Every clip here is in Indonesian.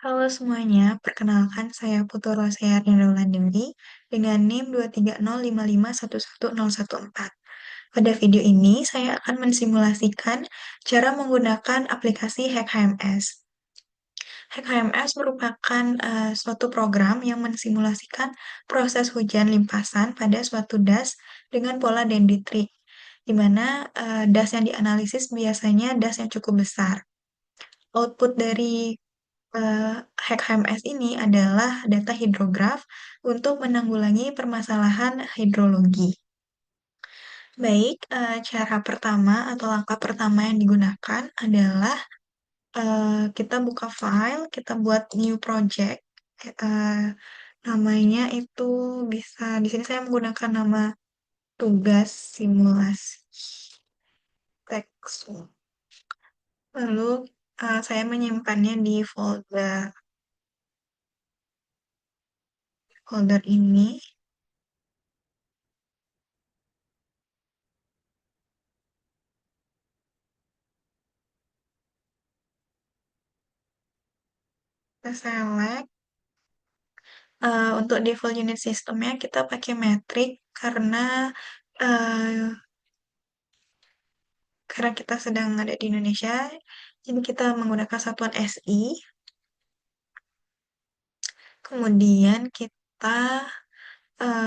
Halo semuanya, perkenalkan saya Putu Rosear Wulandari dengan NIM 23055111014. Pada video ini, saya akan mensimulasikan cara menggunakan aplikasi HackHMS. HackHMS merupakan suatu program yang mensimulasikan proses hujan limpasan pada suatu das dengan pola dendritrik, di mana das yang dianalisis biasanya das yang cukup besar. Output dari hack HMS ini adalah data hidrograf untuk menanggulangi permasalahan hidrologi. Baik, cara pertama atau langkah pertama yang digunakan adalah kita buka file, kita buat new project. Eh, Namanya itu bisa, di sini saya menggunakan nama tugas simulasi teks. Lalu saya menyimpannya di folder ini. Kita select. Untuk default unit sistemnya kita pakai metrik eh, karena kita sedang ada di Indonesia, jadi kita menggunakan satuan SI. Kemudian kita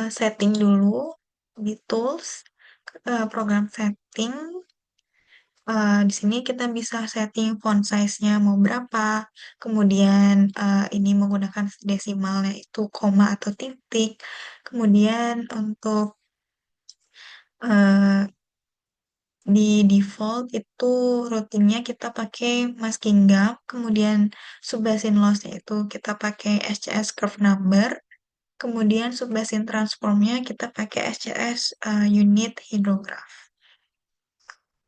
setting dulu di tools, program setting. Di sini kita bisa setting font size-nya mau berapa, kemudian ini menggunakan desimalnya itu koma atau titik, kemudian untuk eh, di default itu routingnya kita pakai masking gap, kemudian subbasin loss-nya itu kita pakai SCS curve number, kemudian subbasin transformnya kita pakai SCS unit hydrograph.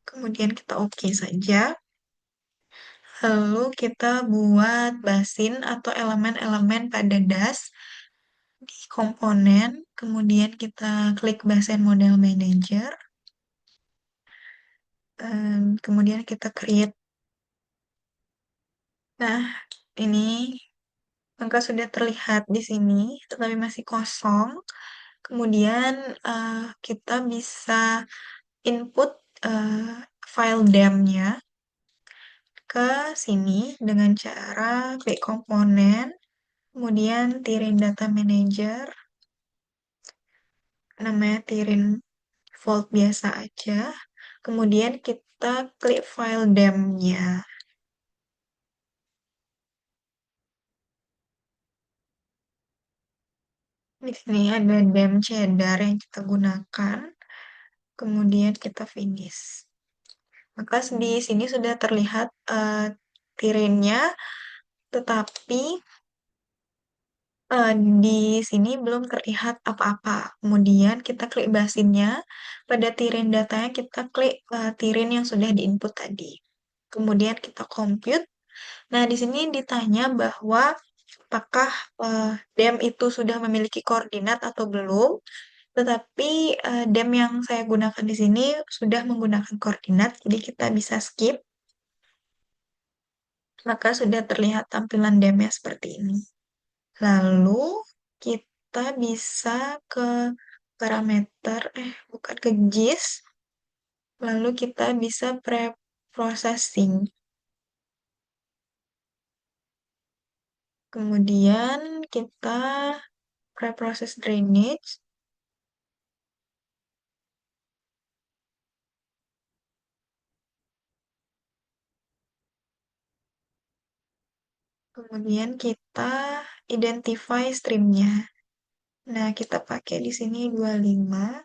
Kemudian kita oke saja. Lalu kita buat basin atau elemen-elemen pada das di komponen, kemudian kita klik basin model manager, kemudian kita create. Nah, ini maka sudah terlihat di sini, tetapi masih kosong. Kemudian kita bisa input file dem-nya ke sini dengan cara klik komponen, kemudian tirin data manager, namanya tirin volt biasa aja. Kemudian kita klik file dem-nya. Di sini ada dem cheddar yang kita gunakan. Kemudian kita finish. Maka di sini sudah terlihat tirinnya, tetapi di sini belum terlihat apa-apa. Kemudian kita klik basinnya, pada tirin datanya kita klik tirin yang sudah diinput tadi. Kemudian kita compute. Nah, di sini ditanya bahwa apakah dem itu sudah memiliki koordinat atau belum. Tetapi dem yang saya gunakan di sini sudah menggunakan koordinat, jadi kita bisa skip. Maka sudah terlihat tampilan dem-nya seperti ini. Lalu kita bisa ke parameter, bukan ke GIS. Lalu kita bisa pre-processing. Kemudian kita pre-process drainage. Kemudian kita identify streamnya. Nah, kita pakai di sini 25.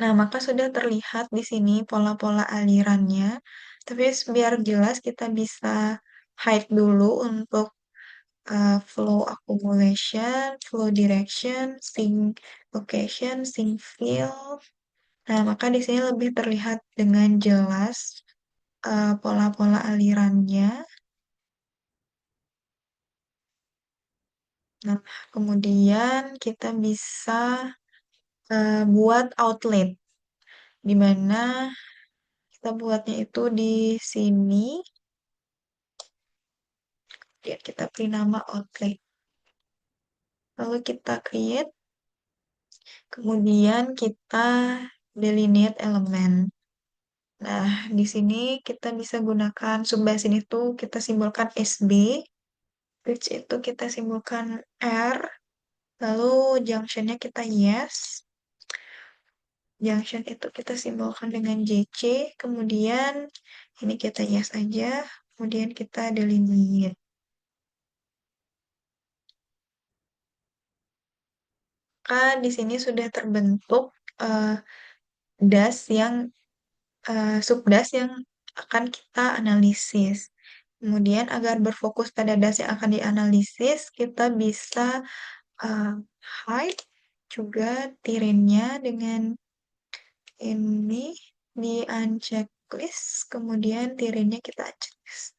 Nah, maka sudah terlihat di sini pola-pola alirannya. Tapi biar jelas kita bisa hide dulu untuk flow accumulation, flow direction, sink location, sink field. Nah, maka di sini lebih terlihat dengan jelas pola-pola alirannya. Nah, kemudian kita bisa buat outlet, di mana kita buatnya itu di sini. Kemudian kita beri nama outlet. Lalu kita create, kemudian kita delineate elemen. Nah, di sini kita bisa gunakan subbasin itu kita simbolkan SB, bridge itu kita simbolkan R, lalu junctionnya kita yes, junction itu kita simbolkan dengan JC, kemudian ini kita yes aja, kemudian kita delineate. Maka di sini sudah terbentuk eh, das yang subdas yang akan kita analisis. Kemudian agar berfokus pada das yang akan dianalisis, kita bisa uh, hide juga tirinnya dengan ini di uncheck list, kemudian tirinnya kita unchecklist.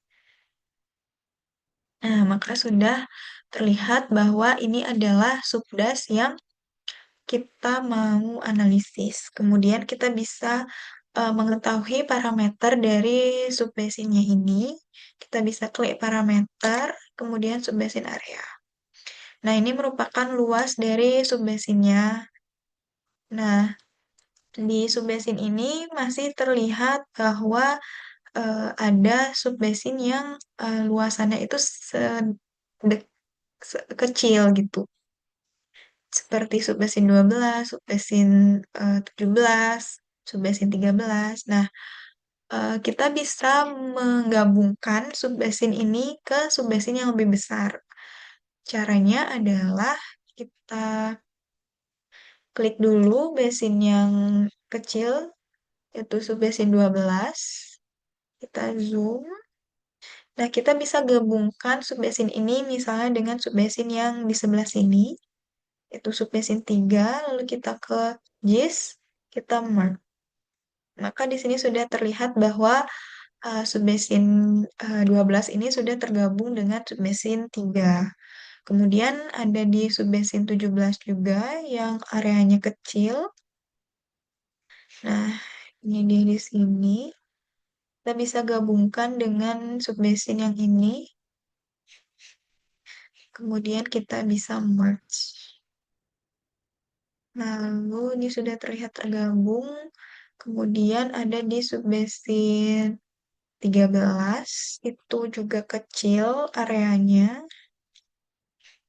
Nah, maka sudah terlihat bahwa ini adalah subdas yang kita mau analisis. Kemudian kita bisa mengetahui parameter dari subbasinnya ini. Kita bisa klik parameter, kemudian subbasin area. Nah, ini merupakan luas dari subbasinnya. Nah, di subbasin ini masih terlihat bahwa ada subbasin yang luasannya itu kecil gitu. Seperti subbasin 12, subbasin 17, subbasin 13. Nah, kita bisa menggabungkan subbasin ini ke subbasin yang lebih besar. Caranya adalah kita klik dulu basin yang kecil, yaitu subbasin 12. Kita zoom. Nah, kita bisa gabungkan subbasin ini misalnya dengan subbasin yang di sebelah sini, yaitu subbasin 3, lalu kita ke JIS, kita merge. Maka di sini sudah terlihat bahwa subbasin 12 ini sudah tergabung dengan subbasin 3. Kemudian ada di subbasin 17 juga yang areanya kecil. Nah, ini dia di sini. Kita bisa gabungkan dengan subbasin yang ini. Kemudian kita bisa merge. Lalu ini sudah terlihat tergabung. Kemudian ada di subbasin 13, itu juga kecil areanya.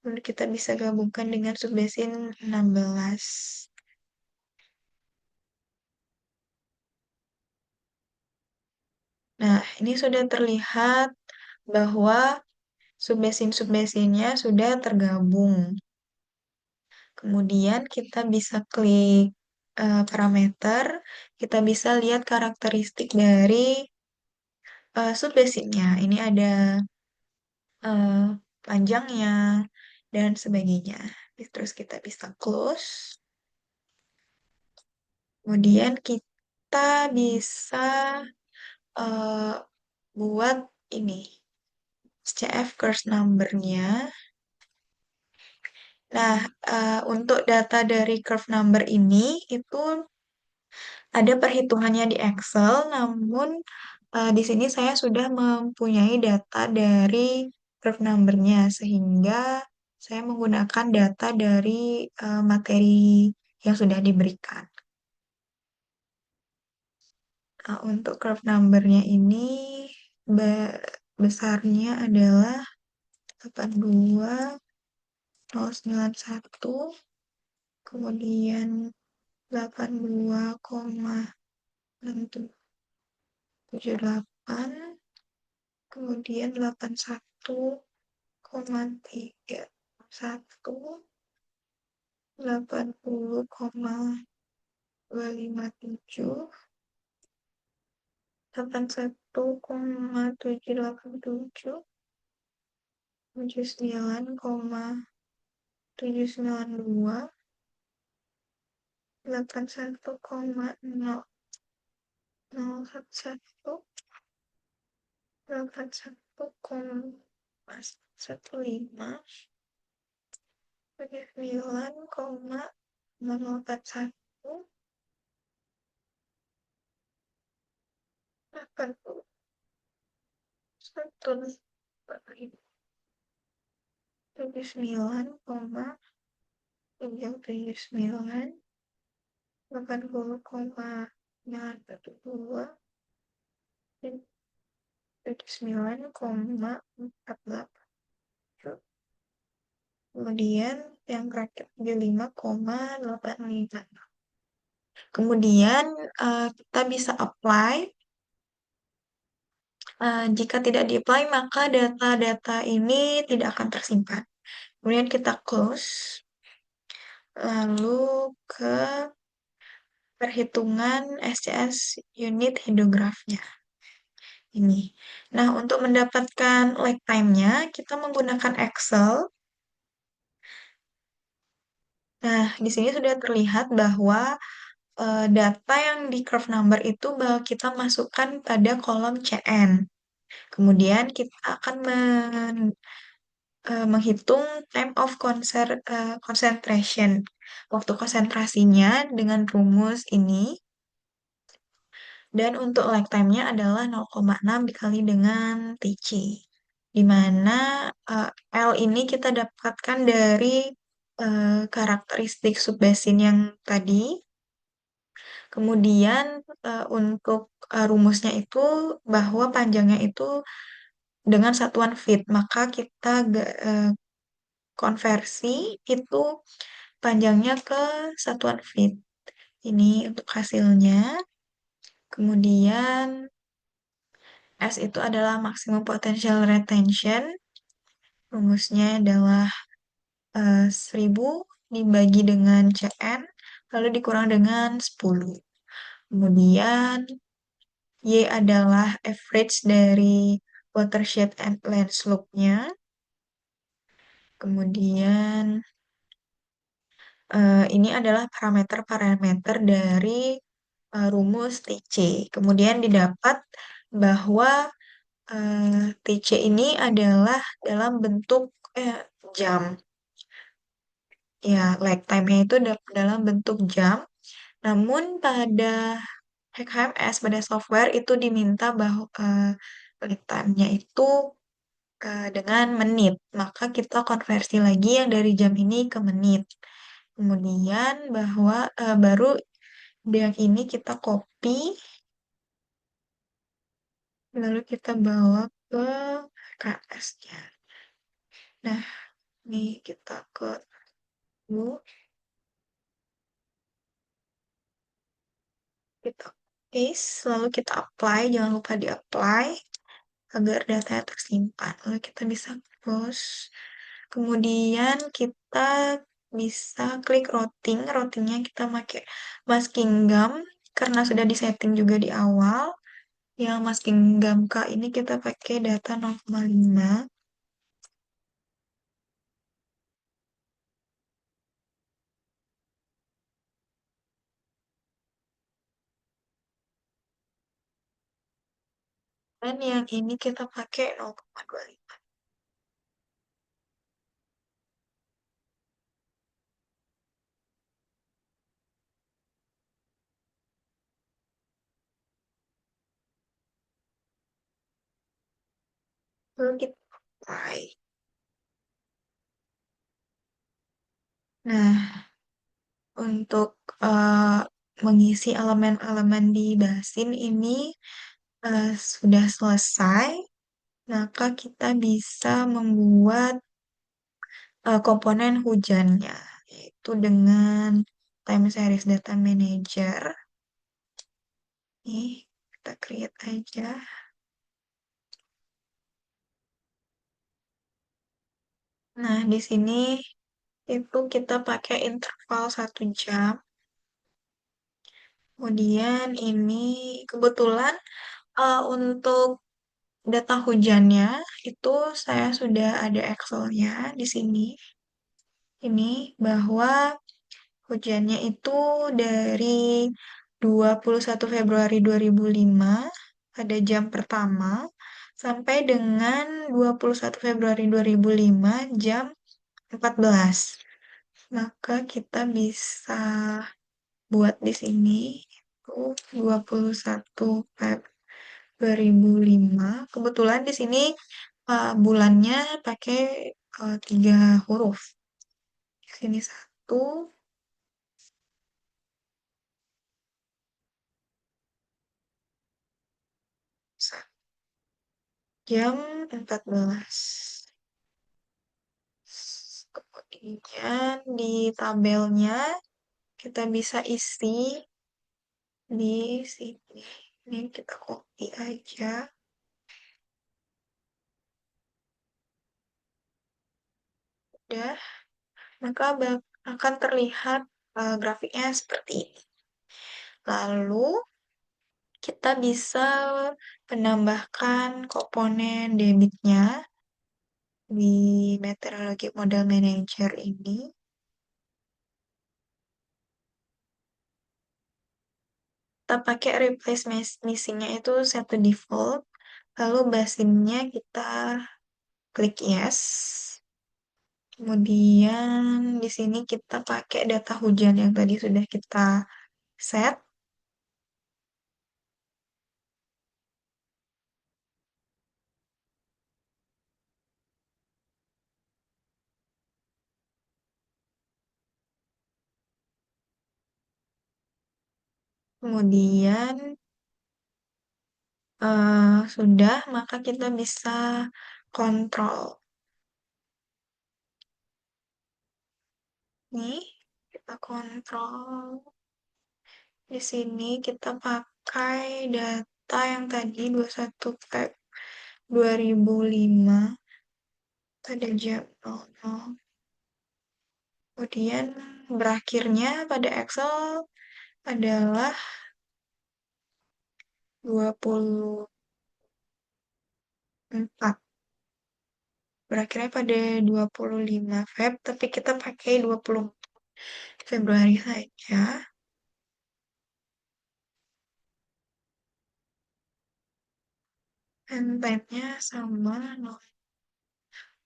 Lalu kita bisa gabungkan dengan subbasin 16. Nah, ini sudah terlihat bahwa subbasin-subbasinnya sudah tergabung. Kemudian kita bisa klik parameter, kita bisa lihat karakteristik dari subbasinnya. Ini ada eh, panjangnya dan sebagainya. Terus kita bisa close. Kemudian kita bisa eh, buat ini CF course number-nya. Nah, untuk data dari curve number ini itu ada perhitungannya di Excel, namun di sini saya sudah mempunyai data dari curve number-nya, sehingga saya menggunakan data dari materi yang sudah diberikan. Nah, untuk curve number-nya ini besarnya adalah 82,091, kemudian 82,678, kemudian 81,31, 80,257, 81,787, 79,792, 81,0011, 81,15, 9,041, 81, 79,79, 80,912, dan 79,48. Kemudian yang terakhir 75,85. Kemudian kita bisa apply. Jika tidak di-apply, maka data-data ini tidak akan tersimpan. Kemudian kita close, lalu ke perhitungan SCS unit hidrografnya. Ini. Nah, untuk mendapatkan lag time-nya, kita menggunakan Excel. Nah, di sini sudah terlihat bahwa data yang di curve number itu bahwa kita masukkan pada kolom CN. Kemudian kita akan menghitung time of concentration. Waktu konsentrasinya dengan rumus ini. Dan untuk lag time-nya adalah 0,6 dikali dengan TC. Di mana L ini kita dapatkan dari karakteristik subbasin yang tadi. Kemudian untuk rumusnya itu bahwa panjangnya itu dengan satuan feet, maka kita konversi itu panjangnya ke satuan feet. Ini untuk hasilnya. Kemudian S itu adalah maximum potential retention. Rumusnya adalah 1000 dibagi dengan CN, lalu dikurang dengan 10. Kemudian Y adalah average dari watershed and land slope-nya. Kemudian ini adalah parameter-parameter dari rumus TC. Kemudian didapat bahwa TC ini adalah dalam bentuk jam. Ya, lag time-nya itu dalam bentuk jam. Namun pada HMS, pada software itu diminta bahwa lag time-nya itu dengan menit. Maka kita konversi lagi yang dari jam ini ke menit. Kemudian bahwa baru yang ini kita copy, lalu kita bawa ke KS-nya. Nah, ini kita ke Bu, kita paste, lalu kita apply, jangan lupa di-apply agar datanya tersimpan. Lalu kita bisa close. Kemudian kita bisa klik routing. Routingnya kita pakai masking gum karena sudah disetting juga di awal. Yang masking gum K ini kita pakai data 0,5. Dan yang ini kita pakai 0,25. Lalu kita apply. Nah, untuk mengisi elemen-elemen di basin ini sudah selesai, maka kita bisa membuat komponen hujannya, yaitu dengan time series data manager. Nih, kita create aja. Nah, di sini itu kita pakai interval 1 jam. Kemudian ini kebetulan untuk data hujannya itu saya sudah ada Excel-nya di sini. Ini bahwa hujannya itu dari 21 Februari 2005 pada jam pertama sampai dengan 21 Februari 2005 jam 14. Maka kita bisa buat di sini itu 21 Feb 2005. Kebetulan di sini bulannya pakai tiga huruf. Di sini satu, jam 14. Kemudian di tabelnya kita bisa isi di sini. Ini kita copy aja. Udah, maka akan terlihat grafiknya seperti ini. Lalu kita bisa menambahkan komponen debitnya di Meteorologi Model Manager ini. Kita pakai replace missing-nya itu set to default. Lalu basinnya kita klik yes. Kemudian di sini kita pakai data hujan yang tadi sudah kita set. Kemudian sudah, maka kita bisa kontrol. Nih, kita kontrol. Di sini kita pakai data yang tadi 21 Feb 2005 pada jam 00. Kemudian berakhirnya pada Excel adalah 24. Berakhirnya pada 25 Feb, tapi kita pakai 20 Februari saja. Dan time-nya sama, no.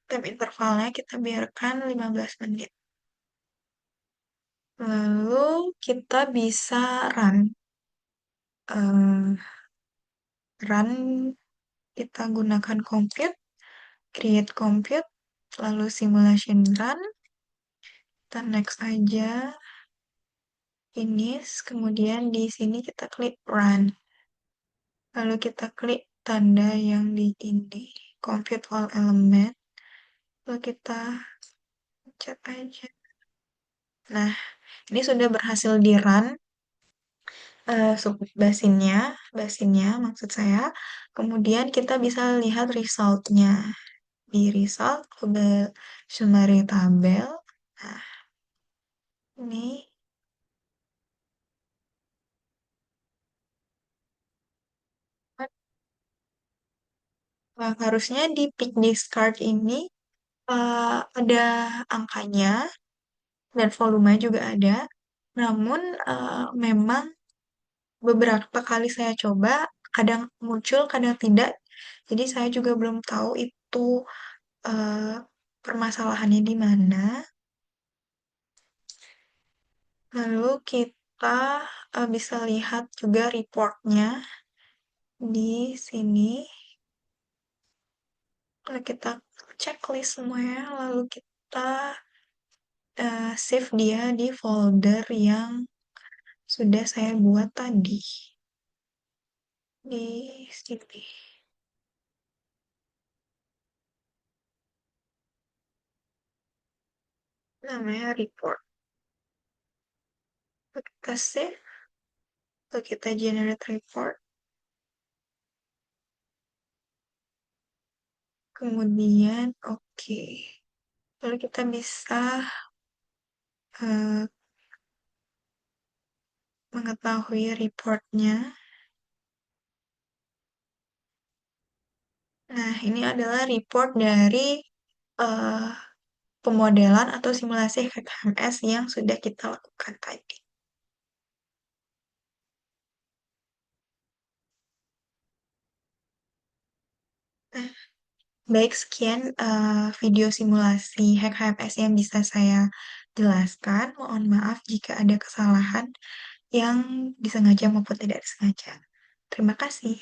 Time intervalnya kita biarkan 15 menit. Lalu kita bisa run. Run kita gunakan compute, create compute, lalu simulation run. Kita next aja. Finish, kemudian di sini kita klik run. Lalu kita klik tanda yang di ini, compute all element. Lalu kita cek aja. Nah, ini sudah berhasil di run basinnya maksud saya. Kemudian kita bisa lihat resultnya. Di result, global summary tabel. Nah, ini harusnya di pick discard ini ada angkanya dan volume juga ada. Namun memang beberapa kali saya coba, kadang muncul, kadang tidak. Jadi saya juga belum tahu itu eh, permasalahannya di mana. Lalu kita bisa lihat juga reportnya di sini. Lalu kita checklist semuanya, lalu kita save dia di folder yang sudah saya buat tadi. Di sini. Namanya report. Lalu kita save, lalu kita generate report. Kemudian oke. Lalu kita bisa uh, mengetahui reportnya. Nah, ini adalah report dari uh, pemodelan atau simulasi HMS yang sudah kita lakukan tadi. Nah, baik, sekian video simulasi HMS yang bisa saya jelaskan. Mohon maaf jika ada kesalahan yang disengaja maupun tidak disengaja. Terima kasih.